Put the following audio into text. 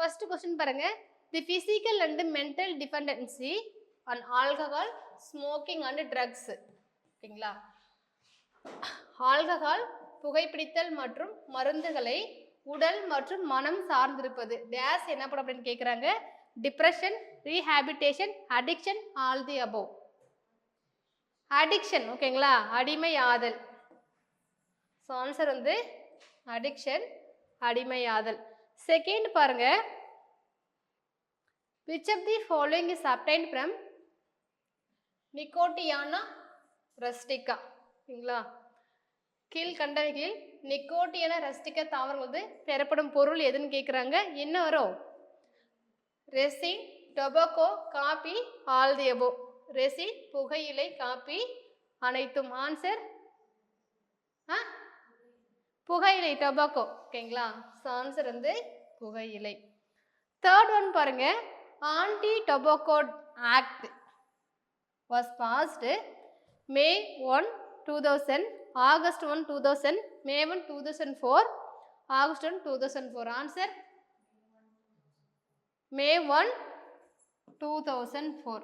First question பாருங்க. தி physical and mental dependency on alcohol, smoking and drugs. ஓகேங்களா? Alcohol புகைப்பிடித்தல் மற்றும் மருந்துகளை உடல் மற்றும் மனம் சார்ந்திருப்பது டேஸ் என்னப்படும் அப்படின்னு கேட்குறாங்க. Depression, rehabilitation, addiction, all the above. Addiction ஓகேங்களா, அடிமையாதல். ஸோ ஆன்சர் வந்து அடிக்ஷன், அடிமையாதல். செகண்ட் பாருங்க, which of the following is obtained from Nicotiana rustica. ஓகேங்களா, கீழ்கண்டவைகளில் நிக்கோட்டியானா ரஸ்டிகா தாவரம் வந்து பெறப்படும் பொருள் எதுன்னு கேட்குறாங்க. என்ன வரும்? Resin, tobacco, coffee, all the above. Resin புகையிலை, காபி அனைத்தும். ஆன்சர் புகையிலை, டொபாக்கோ. ஓகேங்களா, ஸோ ஆன்சர் வந்து புகையிலை. தேர்ட் ஒன் பாருங்க, anti tobacco act was passed May 1, 2000, August 1, 2000, May 1, 2004, August 1, 2004. Answer May 1, 2004.